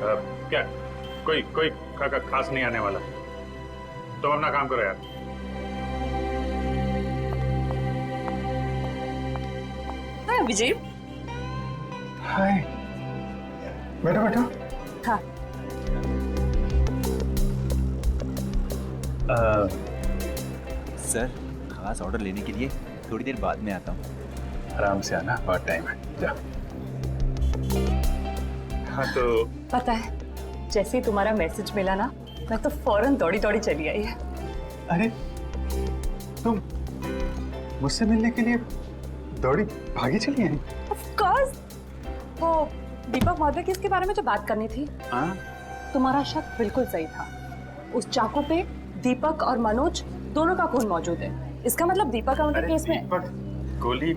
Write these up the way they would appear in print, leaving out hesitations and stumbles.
क्या कोई कोई खास नहीं आने वाला, तो अपना काम करो यार। हाय विजय। हाय, बैठो बैठो। हाँ। सर, खास ऑर्डर लेने के लिए थोड़ी देर बाद में आता हूँ। आराम से आना, बहुत टाइम है, जा। हाँ तो पता है, जैसे ही तुम्हारा मैसेज मिला ना, मैं तो फौरन दौड़ी दौड़ी चली आई है। अरे तुम मुझसे मिलने के लिए दौड़ी भागी चली आई? Of course. वो दीपक महोदय की इसके बारे में जो बात करनी थी, हाँ? तुम्हारा शक बिल्कुल सही था। उस चाकू पे दीपक और मनोज दोनों का खून मौजूद है। इसका मतलब दीपक का उनके केस में। दीपक, गोली,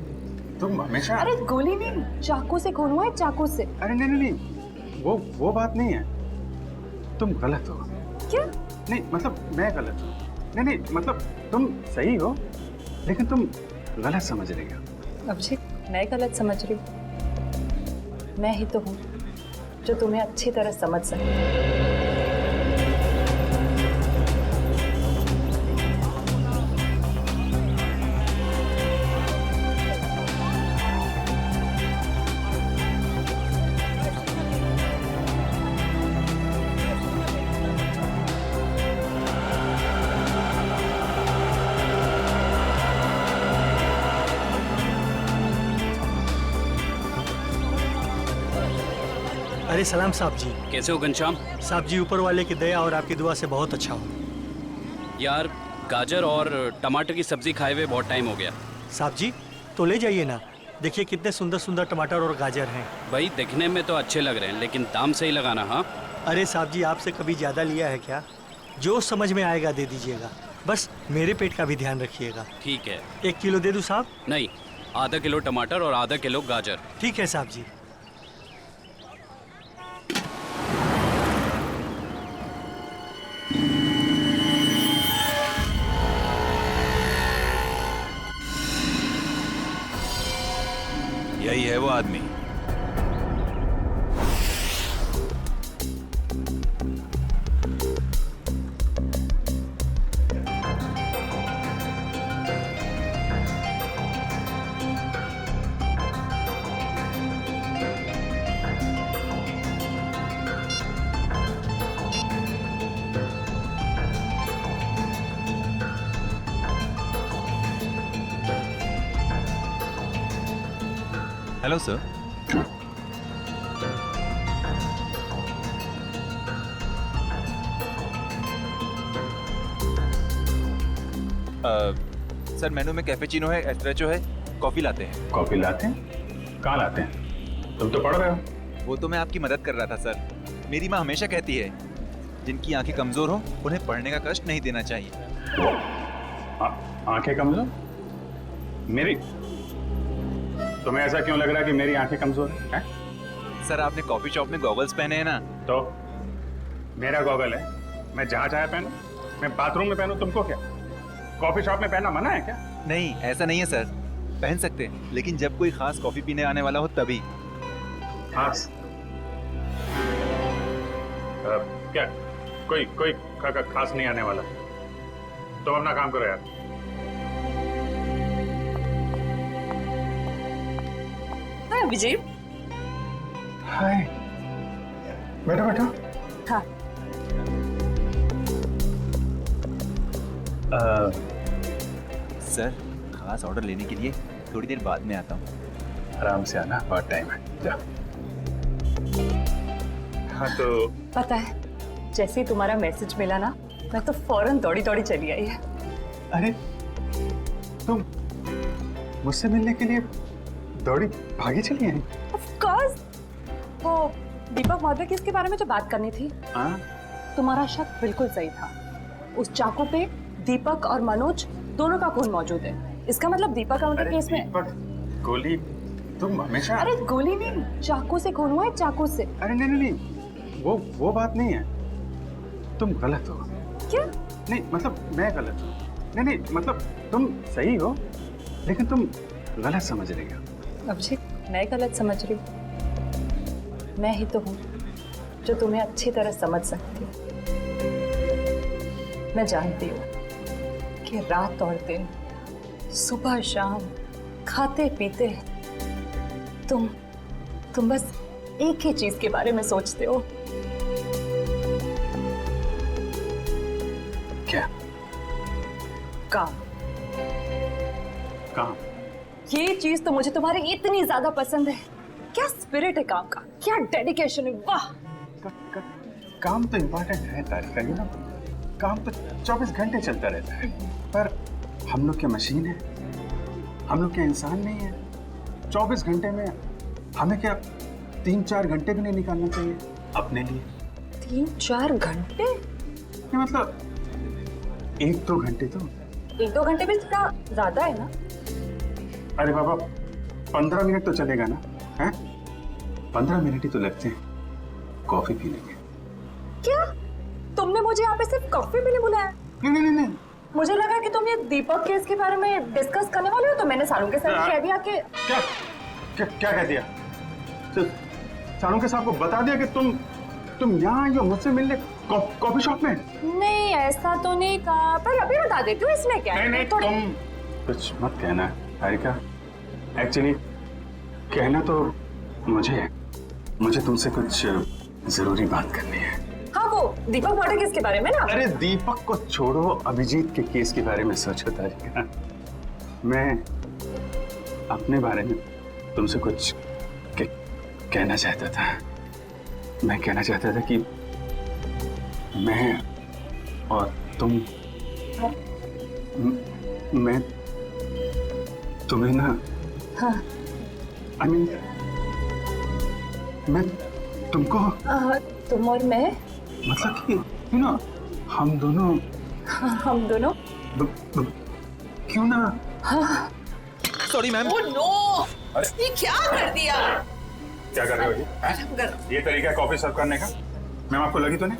तुम हमेशा। अरे गोली नहीं, चाकू से खून हुआ है, चाकू से। अरे नहीं नहीं नहीं, वो बात नहीं है, तुम गलत हो। क्या? नहीं मतलब मैं गलत हूँ। नहीं नहीं मतलब तुम सही हो, लेकिन तुम गलत समझ रही हो। अभिषेक, मैं गलत समझ रही हूँ? मैं ही तो हूँ जो तुम्हें अच्छी तरह समझ सके। अरे सलाम साहब जी। कैसे हो घनश्याम? साहब जी, ऊपर वाले की दया और आपकी दुआ से बहुत अच्छा हो। यार, गाजर और टमाटर की सब्जी खाए हुए बहुत टाइम हो गया। साहब जी, तो ले जाइए ना, देखिए कितने सुंदर सुंदर टमाटर और गाजर हैं। भाई दिखने में तो अच्छे लग रहे हैं, लेकिन दाम सही लगाना। हाँ अरे साहब जी, आपसे कभी ज़्यादा लिया है क्या? जो समझ में आएगा दे दीजिएगा, बस मेरे पेट का भी ध्यान रखिएगा। ठीक है। 1 किलो दे दूँ साहब? नहीं, आधा किलो टमाटर और आधा किलो गाजर। ठीक है साहब जी। यही है वो आदमी। Hello sir. सर, मेनू में कैफेचिनो है, एस्प्रेसो है, कॉफी लाते हैं। कॉफी लाते हैं? कहाँ लाते हैं? तुम तो पढ़ रहे हो। वो तो मैं आपकी मदद कर रहा था सर। मेरी माँ हमेशा कहती है, जिनकी आंखें कमजोर हो उन्हें पढ़ने का कष्ट नहीं देना चाहिए। आंखें कमजोर? मेरी? तुम्हें ऐसा क्यों लग रहा है कि मेरी आंखें कमजोर है? सर, आपने कॉफी शॉप में गॉगल्स पहने हैं ना? तो मेरा गॉगल है, मैं जहाँ चाहे पहनूं। मैं बाथरूम में पहनूं, तुमको क्या? कॉफी शॉप में पहनना मना है क्या? नहीं, ऐसा नहीं है सर, पहन सकते हैं, लेकिन जब कोई खास कॉफी पीने आने वाला हो तभी। खास? क्या कोई कोई खास नहीं आने वाला, तो अपना काम करो यार। हाय विजय। हाय, बैठो बैठो। हाँ। सर, खास ऑर्डर लेने के लिए थोड़ी देर बाद में आता हूँ। आराम से आना, बहुत टाइम है, जा। हाँ तो पता है, जैसे ही तुम्हारा मैसेज मिला ना, मैं तो फौरन दौड़ी दौड़ी चली आई है। अरे तुम मुझसे मिलने के लिए दौड़ी भागी चली आई? Of course. वो दीपक महोदय की इसके बारे में जो बात करनी थी, हाँ? तुम्हारा शक बिल्कुल सही था। उस चाकू पे दीपक और मनोज दोनों का खून मौजूद है। इसका मतलब दीपक का उनके केस में। दीपक, गोली, तुम हमेशा। अरे गोली नहीं, चाकू से खून हुआ है, चाकू से। अरे नहीं नहीं नहीं, वो बात नहीं है, तुम गलत हो। क्या? नहीं मतलब मैं गलत हूँ। नहीं नहीं मतलब तुम सही हो, लेकिन तुम गलत समझ रही हो। अभिषेक, मैं गलत समझ रही हूँ? मैं ही तो हूँ जो तुम्हें अच्छी तरह समझ सकती हूँ। मैं जानती हूँ कि रात और दिन, सुबह शाम, खाते पीते तुम बस एक ही चीज के बारे में सोचते हो। क्या? काम। काम? ये चीज तो मुझे तुम्हारी इतनी ज्यादा पसंद है। क्या स्पिरिट है काम का, क्या डेडिकेशन है, वाह। काम तो इम्पोर्टेंट है तारिका, यू नो। काम तो 24 घंटे चलता रहता है, पर हम लोग क्या मशीन है? हम लोग क्या इंसान नहीं है? 24 घंटे में हमें क्या 3-4 घंटे भी नहीं निकालना चाहिए अपने लिए? 3-4 घंटे? ये मतलब 1-2 घंटे तो। 1-2 घंटे भी थोड़ा ज्यादा है ना? अरे बाबा, 15 मिनट तो चलेगा ना? हैं? 15 मिनट ही तो लगते हैं कॉफी पीने के। क्या तुमने मुझे यहाँ पे सिर्फ कॉफी पीने बुलाया? नहीं। मुझे लगा कि तुम ये दीपक केस के बारे में डिस्कस करने वाले हो, तो मैंने सारू के साथ कह दिया कि क्या कह दिया? सारू के साहब को बता दिया कि तुम यहाँ आई हो मुझसे मिलने कॉफी शॉप में? नहीं, ऐसा तो नहीं कहा, पर अभी बता देती हूँ, इसमें क्या है। नहीं, तुम कुछ मत कहना तारिका। एक्चुअली कहना तो मुझे तुमसे कुछ जरूरी बात करनी है। हाँ, वो दीपक मर्डर केस के बारे में ना? अरे दीपक को छोड़ो, अभिजीत के केस के बारे में सोचो तारिका। मैं अपने बारे में तुमसे कुछ कहना चाहता था। मैं कहना चाहता था कि मैं और तुम, मैं तुम्हें ना, हाँ। I mean, मैं तुमको, तुम और मैं, मतलब कि यू नो, हम दोनों क्यों ना। Sorry ma'am. ओह नो, ये क्या कर दिया? क्या कर रहे हो जी? ये तरीका है कॉफी सर्व करने का? मैम आपको लगी तो नहीं?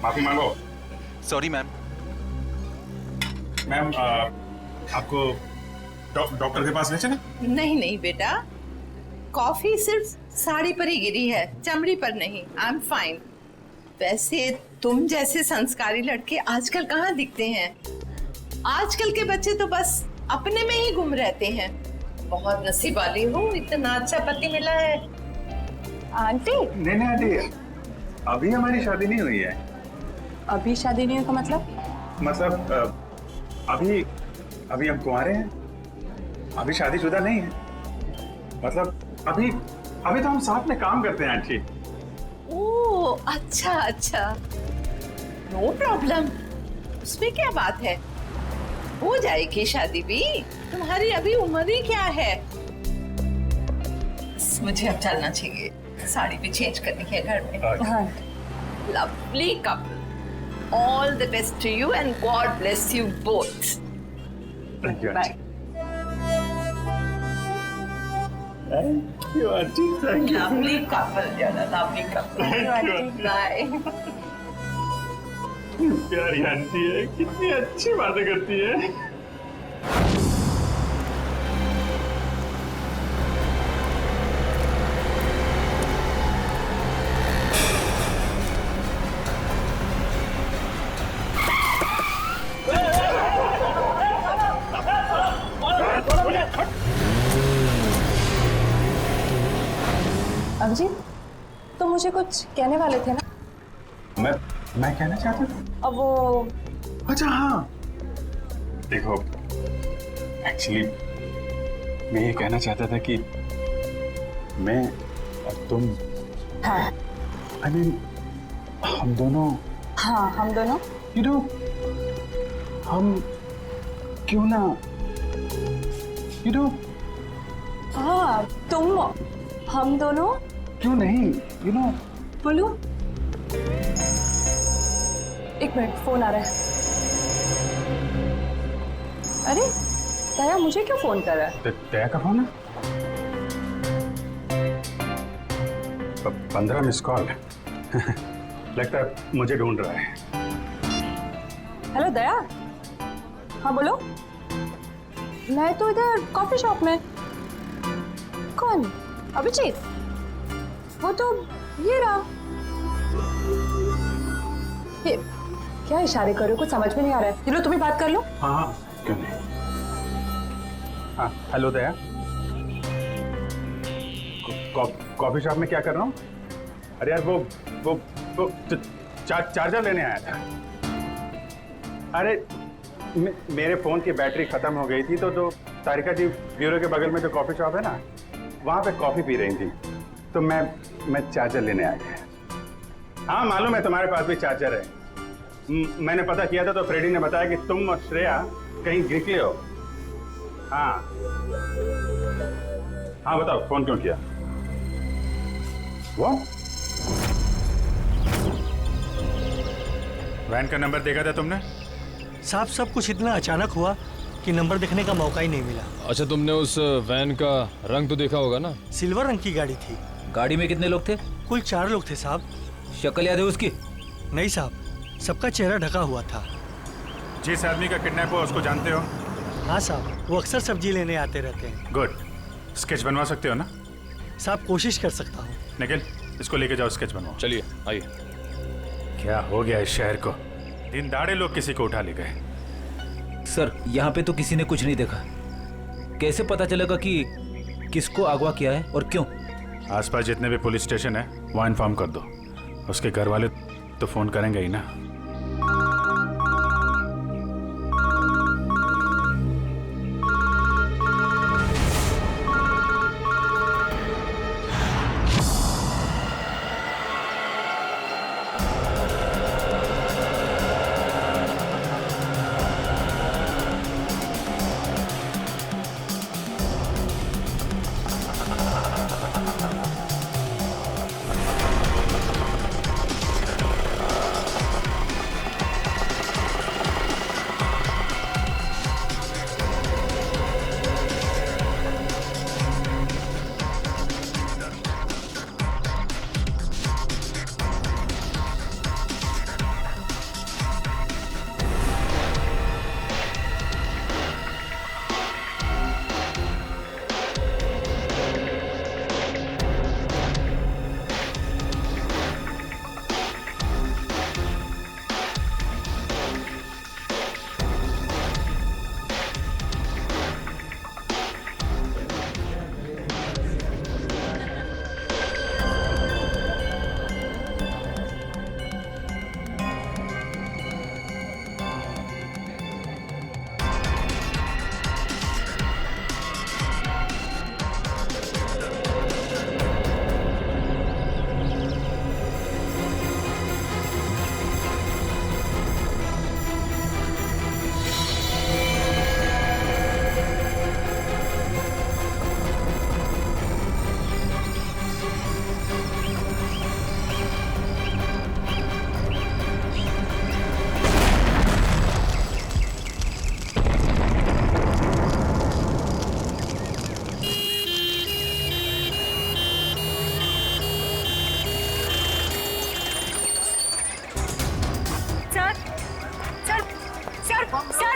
माफी मांगो। Sorry ma'am. मैम आपको डॉक्टर के पास ले चले? नहीं बेटा, कॉफी सिर्फ साड़ी पर ही गिरी है, चमड़ी पर नहीं। I am fine. वैसे तुम जैसे संस्कारी लड़के आजकल कहाँ दिखते हैं? आजकल के बच्चे तो बस अपने में ही गुम रहते हैं। बहुत नसीब वाली हो, इतना अच्छा पति मिला है। आंटी। नहीं आंटी, अभी हमारी शादी नहीं हुई है। अभी शादी नहीं हुई का मतलब अभी हम कुंवारे हैं, अभी शादीशुदा नहीं है। मतलब अभी तो हम साथ में काम करते हैं आंटी। ओह अच्छा, नो प्रॉब्लम, उसमें क्या बात है, हो जाएगी शादी भी। तुम्हारी अभी उम्र ही क्या है। मुझे अब चलना चाहिए, साड़ी भी चेंज करनी है घर में। हाँ। Lovely couple, all the best to you and God bless you both. Thank you bye. Aunty, thank you. Lovely couple, lovely couple. Bye. प्यारी आंटी है, कितनी अच्छी बातें करती है। अभिजीत, तुम मुझे कुछ कहने वाले थे ना? मैं कहना चाहता था। अब वो, अच्छा हाँ, देखो एक्चुअली मैं ये कहना चाहता था कि मैं और तुम, हाँ I mean, हम दोनों, हाँ, हम दोनों, you know, हम क्यों ना, you know, हाँ तुम, हम दोनों, क्यों नहीं, you know, बोलो। एक मिनट, फोन आ रहा है। अरे दया, मुझे क्यों फोन कर रहा है? दया का फोन है? 15 मिस कॉल। लगता है मुझे ढूंढ रहा है। हेलो दया। हाँ बोलो। मैं तो इधर कॉफी शॉप में। कौन? अभिजीत? वो तो ये रहा। ये क्या इशारे कर रहे हो? कुछ समझ में नहीं आ रहा है। तुम्हें बात कर लो। हाँ हाँ, क्यों नहीं। हाँ, हेलो दया। कॉफी शॉप में क्या कर रहा हूँ? अरे यार वो चार्जर लेने आया था। अरे मेरे फोन की बैटरी खत्म हो गई थी, तो जो तारिका जी ब्यूरो के बगल में जो कॉफी शॉप है ना, वहां पे कॉफी पी रही थी, तो मैं चार्जर लेने आ गया। हाँ मालूम है तुम्हारे पास भी चार्जर है। मैंने पता किया था तो फ्रेडी ने बताया कि तुम और श्रेया कहीं निकले हो। हाँ हाँ, बताओ फोन क्यों किया? वो वैन का नंबर देखा था तुमने? साहब सब कुछ इतना अचानक हुआ कि नंबर देखने का मौका ही नहीं मिला। अच्छा, तुमने उस वैन का रंग तो देखा होगा ना? सिल्वर रंग की गाड़ी थी। गाड़ी में कितने लोग थे? कुल 4 लोग थे साहब। शक्ल याद है उसकी? नहीं साहब, सबका चेहरा ढका हुआ था। जिस आदमी का किडनैप हुआ उसको जानते हो? हाँ साहब, वो अक्सर सब्जी लेने आते रहते हैं। गुड। स्केच बनवा सकते हो ना? साहब कोशिश कर सकता हूँ। निखिल, इसको लेके जाओ, स्केच बनवाओ। चलिए आइए। क्या हो गया इस शहर को? दिन दाड़े लोग किसी को उठा ले गए। सर यहाँ पे तो किसी ने कुछ नहीं देखा। कैसे पता चलेगा कि किसको अगवा किया है और क्यों? आसपास जितने भी पुलिस स्टेशन है वहाँ इन्फॉर्म कर दो। उसके घर वाले तो फोन करेंगे ही ना।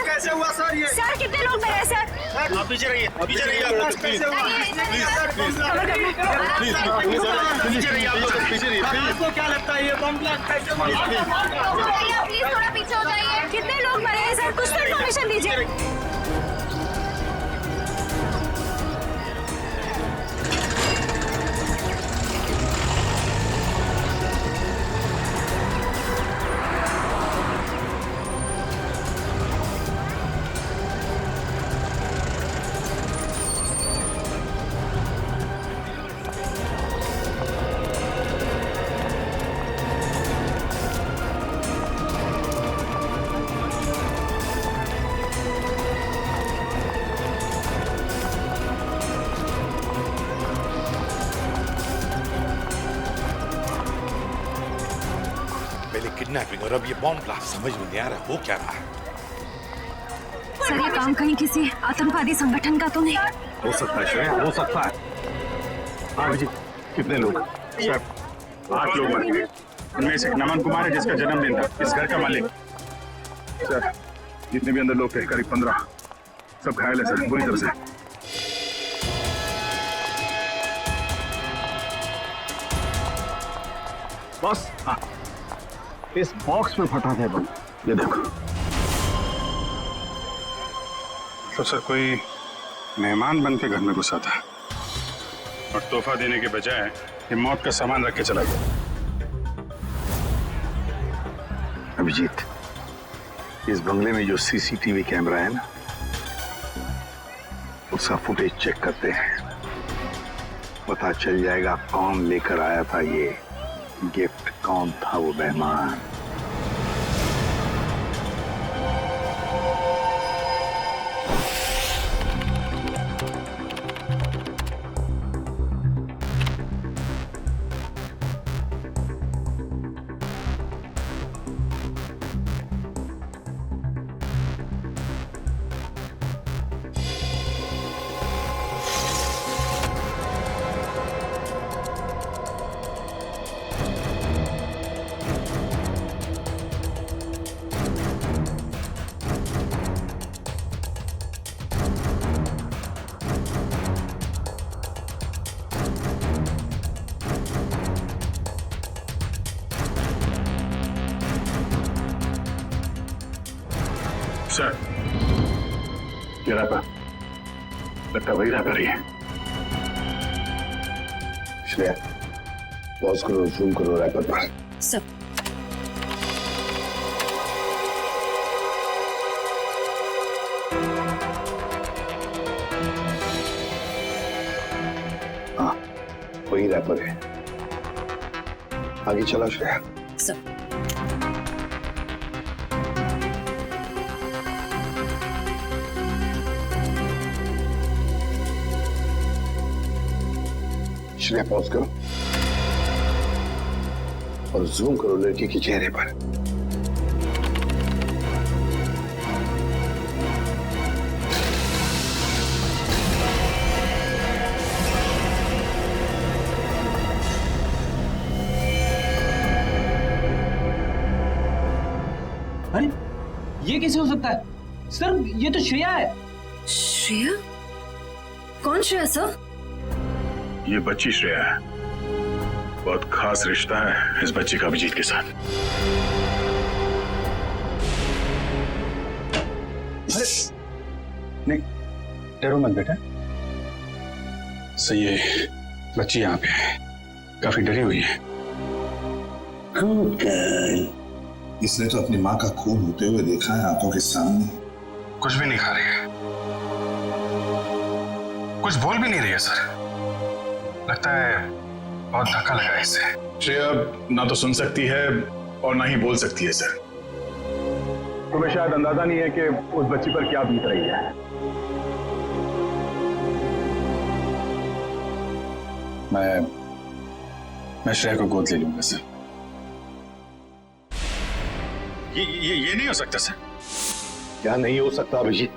कैसे हुआ सर ये? सर कितने लोग मरे सर? आप पीछे रहिए, पीछे रहिए आप लोग। कैसे हुआ? पीछे रहिए आप लोग, पीछे रहिए। आपको क्या लगता है ये बम ब्लास्ट कैसे हुआ? प्लीज थोड़ा पीछे हो जाइए। कितने लोग मरे हैं सर? कुछ तो इन्फॉर्मेशन दीजिए। किडनैपिंग और अब ये बॉम्ब ब्लास्ट, समझ में नहीं आ रहा हो क्या रहा है। सर ये काम कहीं किसी आतंकवादी संगठन का तो नहीं? हो सकता है श्रेया, हो सकता है। हाँ जी, कितने लोग? सर 8 लोग मर गए। उनमें से नमन कुमार है जिसका जन्मदिन था, इस घर का मालिक। सर जितने भी अंदर लोग थे करीब 15, सब घायल है सर, बुरी तरह से। बॉस, हाँ इस बॉक्स में फटा था बम। ये देखो। तो सर कोई मेहमान बन के घर में घुसा था और तोहफा देने के बजाय ये मौत का सामान रख के चला गया। अभिजीत, इस बंगले में जो सीसीटीवी कैमरा है ना, उसका फुटेज चेक करते हैं। पता चल जाएगा कौन लेकर आया था ये गिफ्ट, कौन था वो मेहमान। सर, ये रैपर लगता वही रैपर ही है। श्रेया, पॉज करो, जूम करो रैपर पर। सर हाँ, वही रैपर है। आगे चला श्रेया। सर श्रेया, पॉज करो और जूम करो लड़की के चेहरे पर। अरे ये कैसे हो सकता है सर? ये तो श्रेया है। श्रेया? कौन श्रेया सर? ये बच्ची श्रेया है। बहुत खास रिश्ता है इस बच्ची का अभिजीत के साथ। नहीं, डरो मत बेटा। सही है, बच्ची यहाँ पे है, काफी डरी हुई है। इसने तो अपनी माँ का खून होते हुए देखा है आंखों के सामने। कुछ भी नहीं खा रही है, कुछ बोल भी नहीं रही है सर। लगता है बहुत धक्का लगा है इससे। श्रेया ना तो सुन सकती है और ना ही बोल सकती है सर। तुम्हें शायद अंदाजा नहीं है कि उस बच्ची पर क्या बीत रही है। मैं श्रेया को गोद ले लूंगा सर। ये नहीं हो सकता सर। क्या नहीं हो सकता अभिजीत?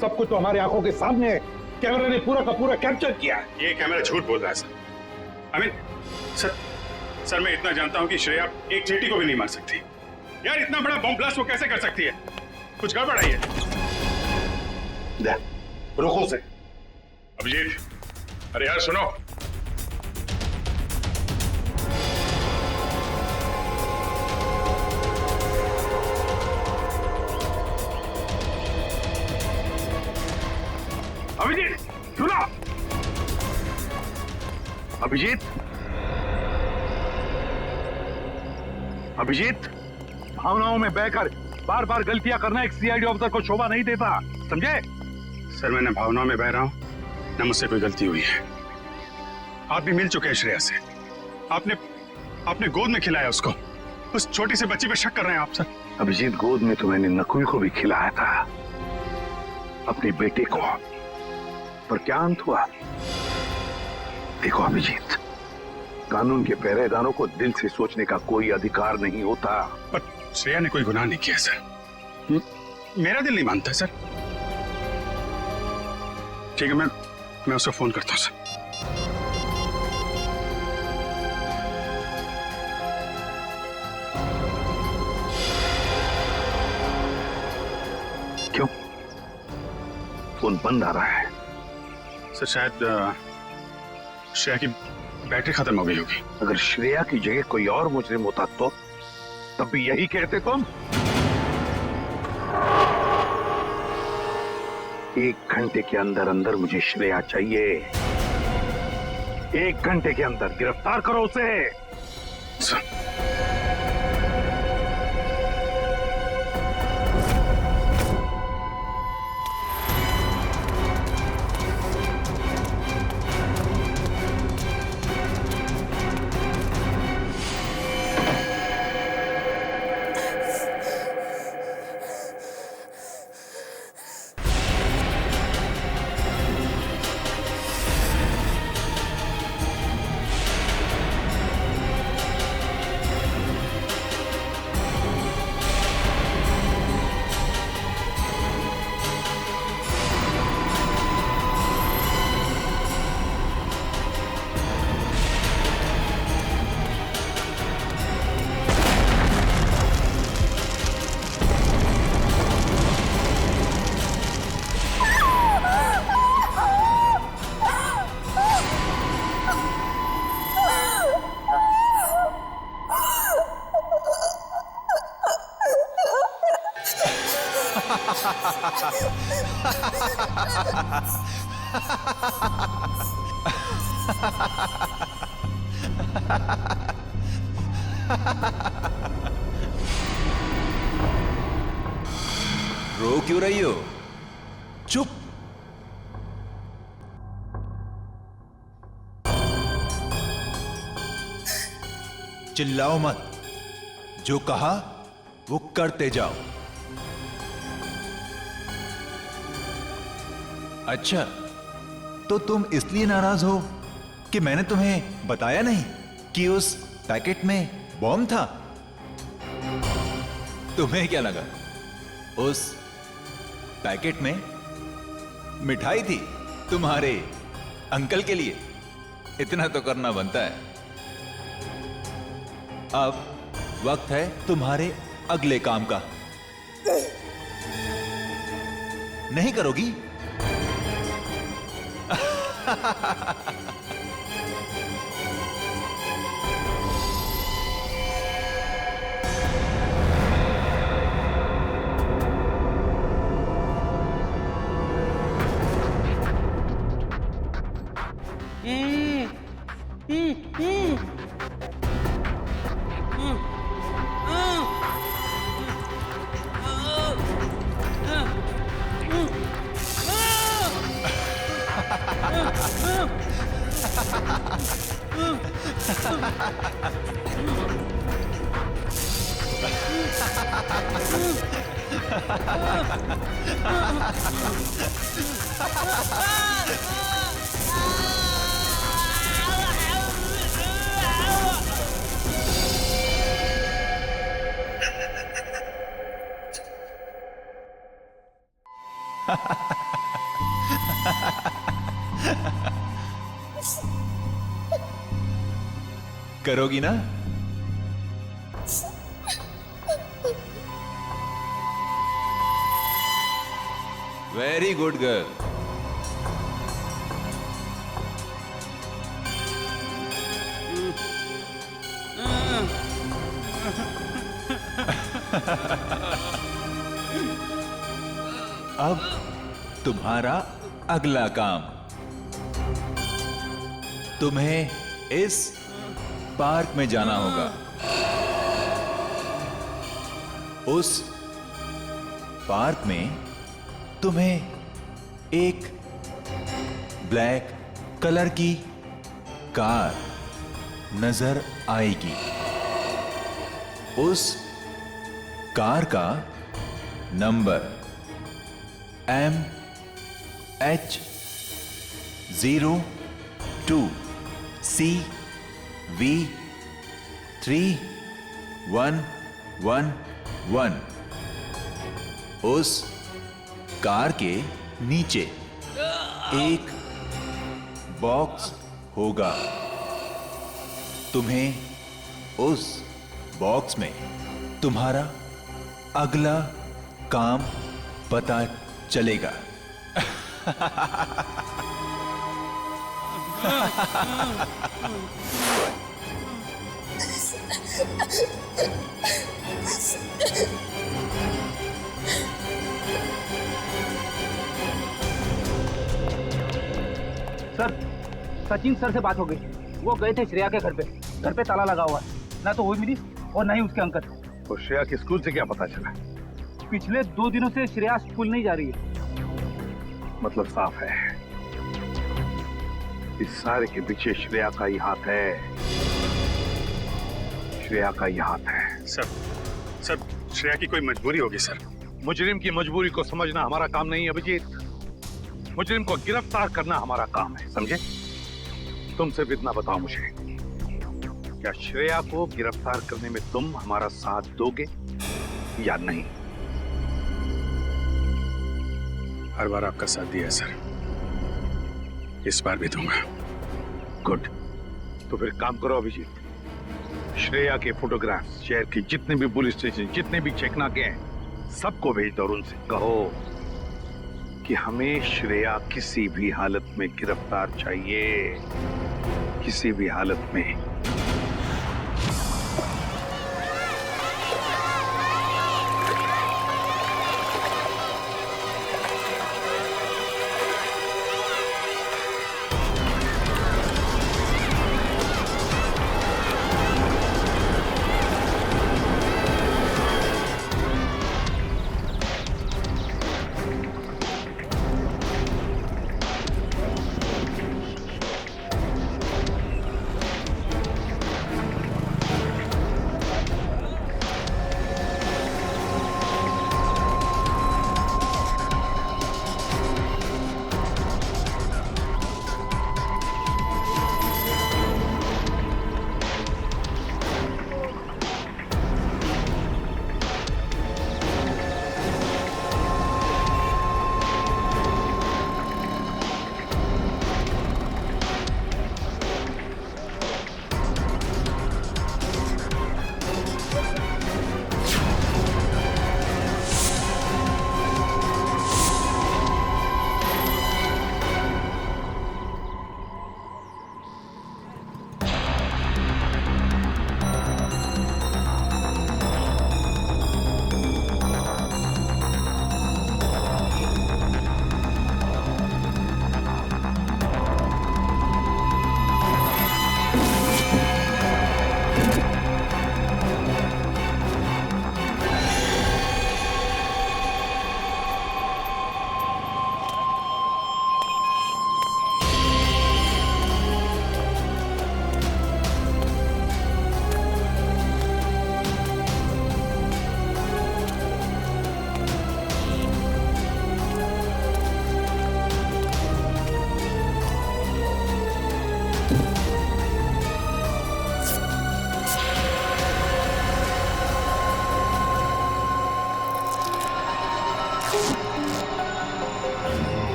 सब कुछ तो हमारे आंखों के सामने है। कैमरा ने पूरा का पूरा कैप्चर किया। ये कैमरा झूठ बोल रहा है सर। सर मैं इतना जानता हूं कि श्रेया एक चींटी को भी नहीं मार सकती। यार इतना बड़ा बम ब्लास्ट वो कैसे कर सकती है? कुछ गड़बड़ है ये। रुको से। अभिजीत, अरे यार सुनो। अभिजीत सुनो। अभिजीत, अभिजीत, भावनाओं में बहकर बार बार गलतियां करना एक सीआईडी ऑफिसर को शोभा नहीं देता, समझे? सर मैं न भावनाओं में बह रहा हूं, न मुझसे कोई गलती हुई है। आप भी मिल चुके हैं श्रेया से। आपने गोद में खिलाया उसको। उस छोटी सी बच्ची पे शक कर रहे हैं आप सर। अभिजीत, गोद में तो मैंने नकुल को भी खिलाया था, अपने बेटे को। पर क्या अंत हुआ? देखो अभिजीत, कानून के पहरेदारों को दिल से सोचने का कोई अधिकार नहीं होता। पर श्रेया ने कोई गुनाह नहीं किया सर। मेरा दिल नहीं मानता सर। ठीक है, मैं उसको फोन करता हूं सर। क्यों फोन बंद आ रहा है? सर शायद श्रेया की बैटरी खत्म हो गई होगी। अगर श्रेया की जगह कोई और मुजरिम होता तो तब भी यही कहते तुम। 1 घंटे के अंदर अंदर मुझे श्रेया चाहिए। 1 घंटे के अंदर गिरफ्तार करो उसे। रो क्यों रही हो? चुप। चिल्लाओ मत, जो कहा वो करते जाओ। अच्छा, तो तुम इसलिए नाराज हो कि मैंने तुम्हें बताया नहीं कि उस पैकेट में बॉम्ब था? तुम्हें क्या लगा उस पैकेट में मिठाई थी तुम्हारे अंकल के लिए? इतना तो करना बनता है। अब वक्त है तुम्हारे अगले काम का। नहीं करोगी? करोगी ना? Very good girl. अब तुम्हारा अगला काम, तुम्हें इस पार्क में जाना होगा। उस पार्क में तुम्हें एक ब्लैक कलर की कार नजर आएगी। उस कार का नंबर MH02CV3111। उस कार के नीचे एक बॉक्स होगा। तुम्हें उस बॉक्स में तुम्हारा अगला काम पता चलेगा। सर, सचिन सर से बात हो गई। वो गए थे श्रेया के घर पे। घर पे ताला लगा हुआ है, ना तो वो मिली और ना ही उसके अंकल। तो श्रेया के स्कूल से क्या पता चला? पिछले 2 दिनों से श्रेया स्कूल नहीं जा रही है। मतलब साफ है, इस सारे के पीछे श्रेया का ही हाथ है। श्रेया का ही हाथ है। सर श्रेया की कोई मजबूरी होगी सर। मुजरिम की मजबूरी को समझना हमारा काम नहीं है अभिजीत। मुजरिम को गिरफ्तार करना हमारा काम है, समझे? तुम सिर्फ इतना बताओ मुझे, क्या श्रेया को गिरफ्तार करने में तुम हमारा साथ दोगे या नहीं? हर बार आपका साथ दिया है सर, इस बार भी दूंगा। गुड। तो फिर काम करो अभिजीत, श्रेया के फोटोग्राफ्स शहर के जितने भी पुलिस स्टेशन, जितने भी चेकनाके हैं, सबको भेज दो और उनसे कहो कि हमें श्रेया किसी भी हालत में गिरफ्तार चाहिए, किसी भी हालत में।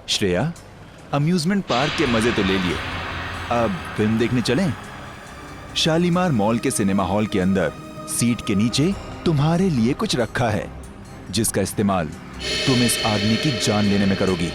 श्रेया, अम्यूजमेंट पार्क के मजे तो ले लिए, अब फिल्म देखने चलें? शालीमार मॉल के सिनेमा हॉल के अंदर सीट के नीचे तुम्हारे लिए कुछ रखा है, जिसका इस्तेमाल तुम इस आदमी की जान लेने में करोगी।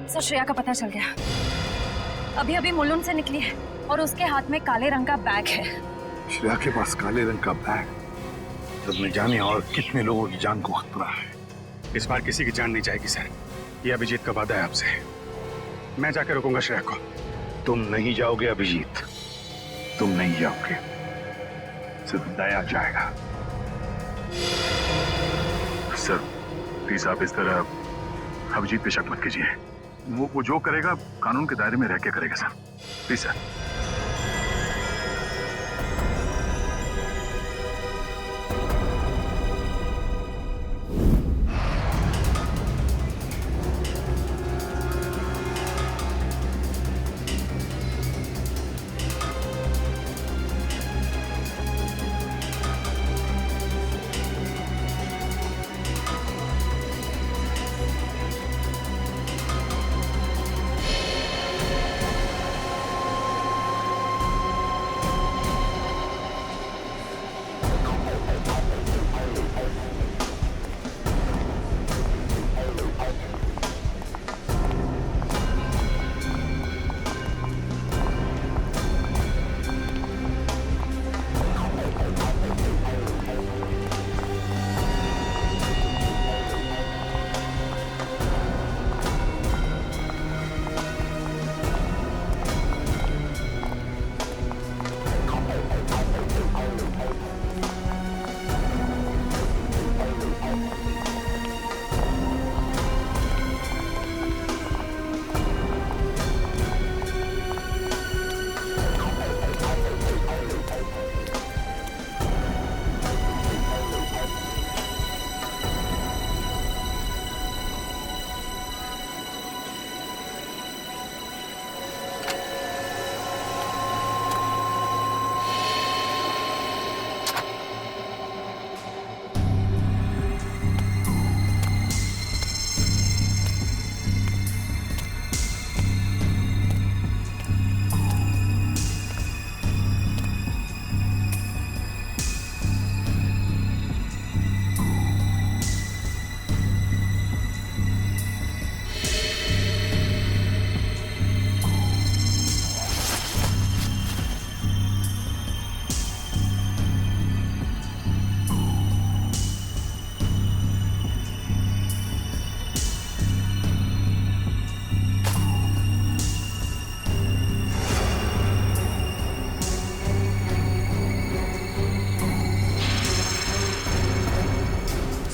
सर श्रेया का पता चल गया। अभी अभी मुलुंड से निकली है और उसके हाथ में काले रंग का बैग है। श्रेया के पास काले रंग का बैग, जब न जाने और कितने लोगों की जान को खतरा है। इस बार किसी की जान नहीं जाएगी सर, ये अभिजीत का वादा है आपसे। मैं जाकर रोकूंगा श्रेया को। तुम नहीं जाओगे अभिजीत, तुम नहीं जाओगे, सिर्फ दया जाएगा। सर प्लीज आप इस तरह अभिजीत पे शक मत कीजिए। वो जो करेगा कानून के दायरे में रह के करेगा sir. Please sir.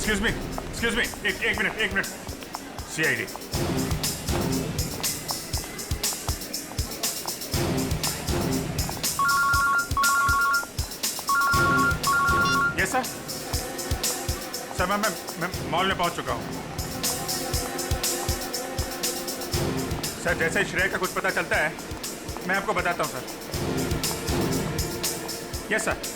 Excuse me एक minute CID yes sir. Sir मैं मॉल में पहुंच चुका हूं सर। जैसे ही श्रेय का कुछ पता चलता है मैं आपको बताता हूं सर। Yes sir.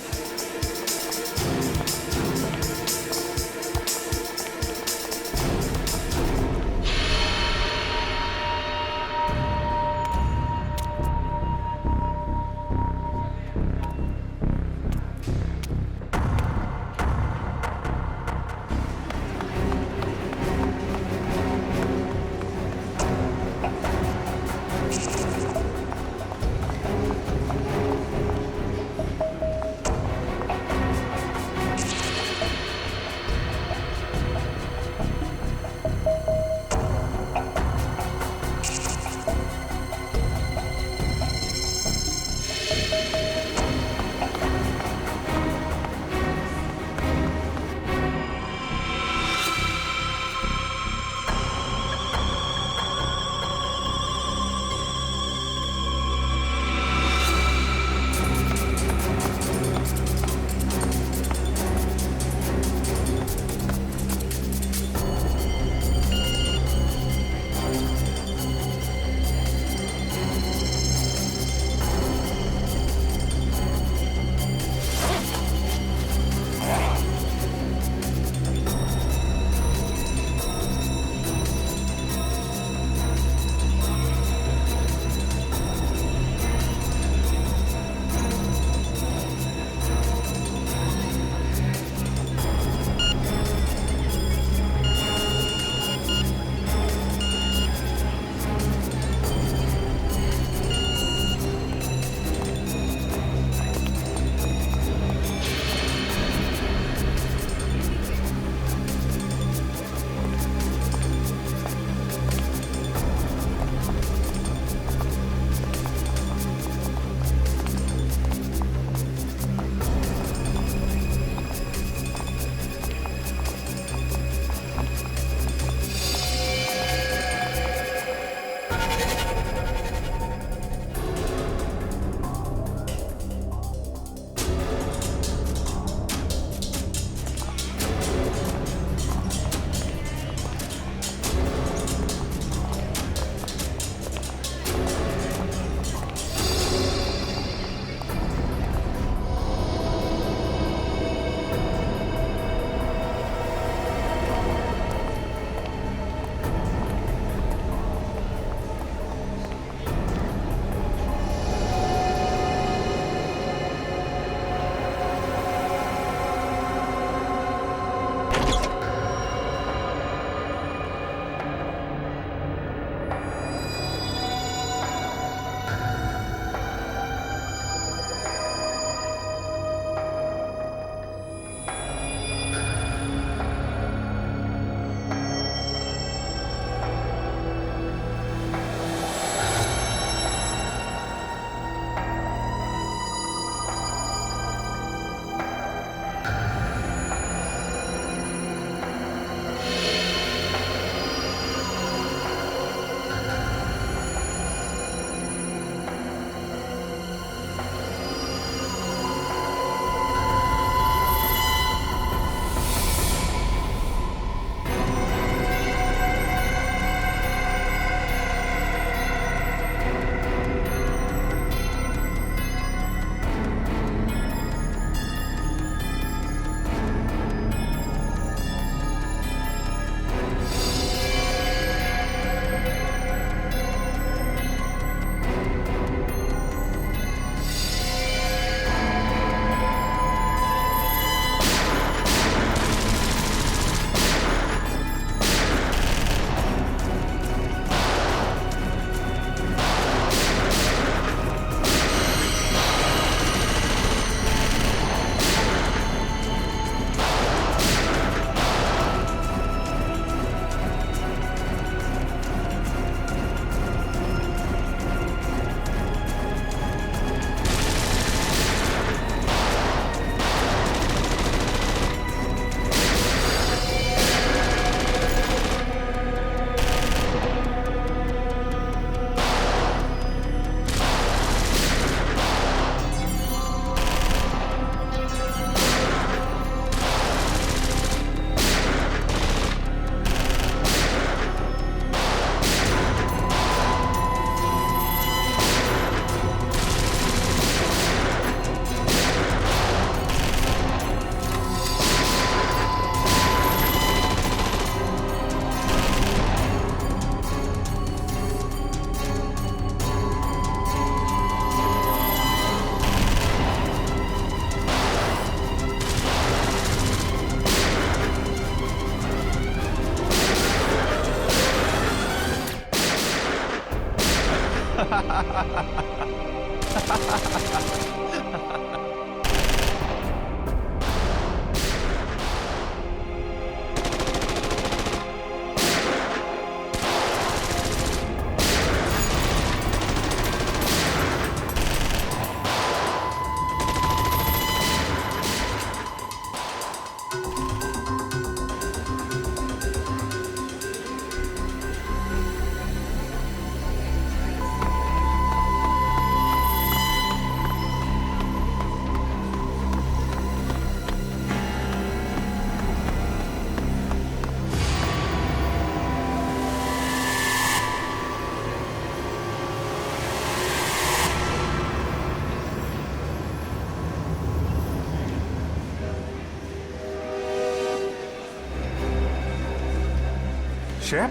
श्रेया,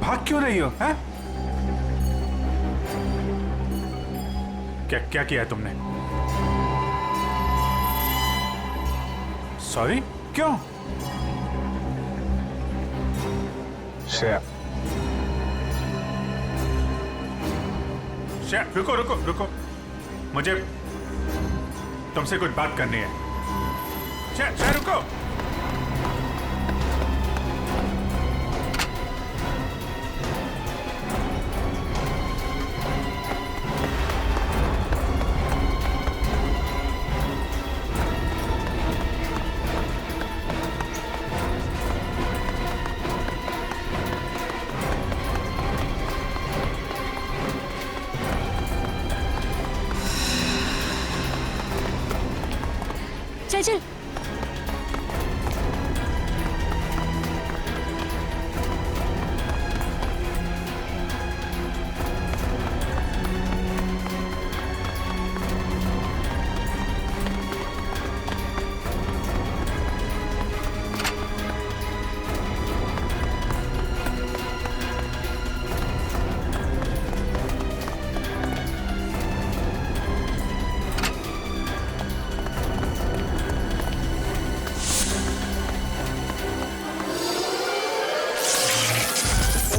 भाग क्यों रही हो? हैं? क्या क्या किया है तुमने? सॉरी, क्यों? श्रेया, श्रेया, रुको रुको रुको, मुझे तुमसे कुछ बात करनी है। श्रेया, श्रेया रुको। चल चल।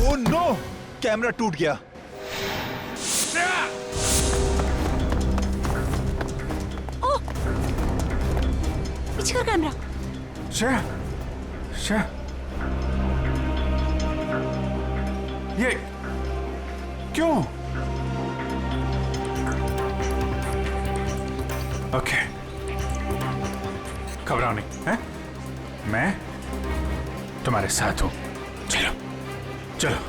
ओह नो, कैमरा टूट गया। ओह, पीछे कर कैमरा। श्रेया, श्रेया, ये क्यों? ओके, घबराओ नहीं, हैं? मैं तुम्हारे साथ हूं। चलो चलो।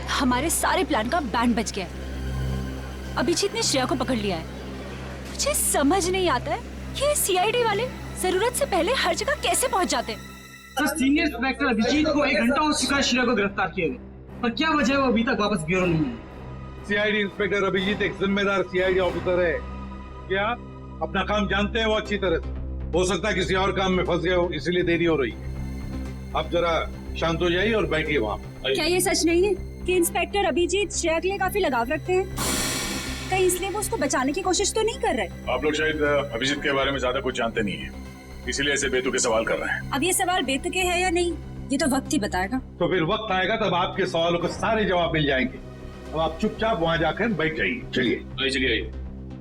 हमारे सारे प्लान का बैंड बज गया है। अभिजीत ने श्रेया को पकड़ लिया है। मुझे समझ नहीं आता है ये सीआईडी वाले जरूरत से पहले हर जगह कैसे पहुंच जाते हैं। सर, सीनियर इंस्पेक्टर अभिजीत को 1 घंटा हो चुका है श्रेया को गिरफ्तार किए हुए, पर क्या वजह है वो अभी तक वापस ब्यूरो नहीं है। सीआईडी इंस्पेक्टर अभिजीत एक जिम्मेदार सीआईडी ऑफिसर है। क्या अपना काम जानते हैं वो अच्छी तरह से? हो सकता है किसी और काम में फंस गए हो, इसीलिए देरी हो रही है। आप जरा शांत हो जाइए और बैठिए वहाँ। क्या ये सच नहीं है कि इंस्पेक्टर अभिजीत श्रेया के लिए काफी लगाव रखते हैं? कहीं इसलिए वो उसको बचाने की कोशिश तो नहीं कर रहे? आप लोग शायद अभिजीत के बारे में ज्यादा कुछ जानते नहीं है, इसीलिए ऐसे बेतुके सवाल कर रहे हैं। अब ये सवाल बेतुके है या नहीं, ये तो वक्त ही बताएगा। तो फिर वक्त आएगा तब आपके सवालों के सारे जवाब मिल जाएंगे। अब आप चुपचाप वहाँ जाकर बैठ जाइए। चलिए चलिए।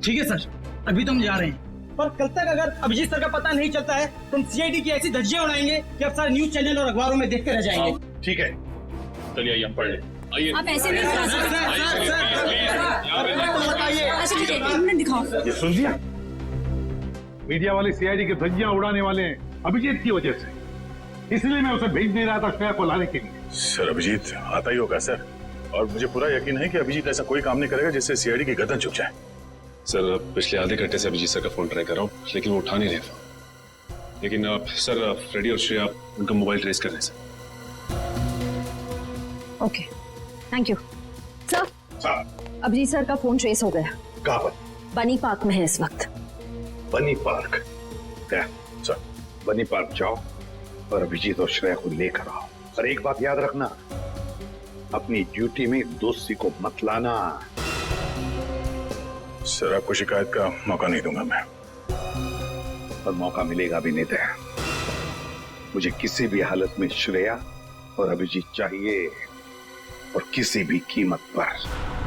ठीक है सर, अभी तो हम जा रहे हैं, पर कल तक अगर अभिजीत सर का पता नहीं चलता है तो हम सीआईडी की ऐसी धज्जियां उड़ाएंगे कि अब सारे न्यूज चैनल और अखबारों में देखते रह जाएंगे। ठीक है, चलिए आइए हम पढ़ लें। आइए। आप ऐसे नहीं करा सकते। अच्छा ठीक है, 1 मिनट दिखाओ। ये सुन लिया? मीडिया वाले सीआईडी की धज्जियां उड़ाने वाले हैं अभिजीत की वजह से, इसलिए मैं उसे भेज दे रहा था श्रेया को लाने के लिए। सर अभिजीत आता ही होगा सर, और मुझे पूरा यकीन है कि अभिजीत ऐसा कोई काम नहीं करेगा जिससे सीआईडी की गर्दन झुक जाए। सर पिछले आधे घंटे से अभिजीत सर का फोन ट्राई कर रहा हूँ, लेकिन वो उठा नहीं रहे फोन। लेकिन सर फ्रेडी और श्रेया उनका मोबाइल ट्रेस कर रहे हैं sir. Okay, thank you sir. Abhijit sir का फोन ट्रेस हो गया। कहाँ पर? बनी पार्क में है इस वक्त। बनी पार्क? क्या सर, बनी पार्क जाओ और अभिजीत और श्रेया को लेकर आओ। और एक बात याद रखना, अपनी ड्यूटी में दोस्ती को मत लाना। सर आपको शिकायत का मौका नहीं दूंगा मैं। और मौका मिलेगा भी नहीं। मुझे किसी भी हालत में श्रेया और अभिजीत चाहिए, और किसी भी कीमत पर।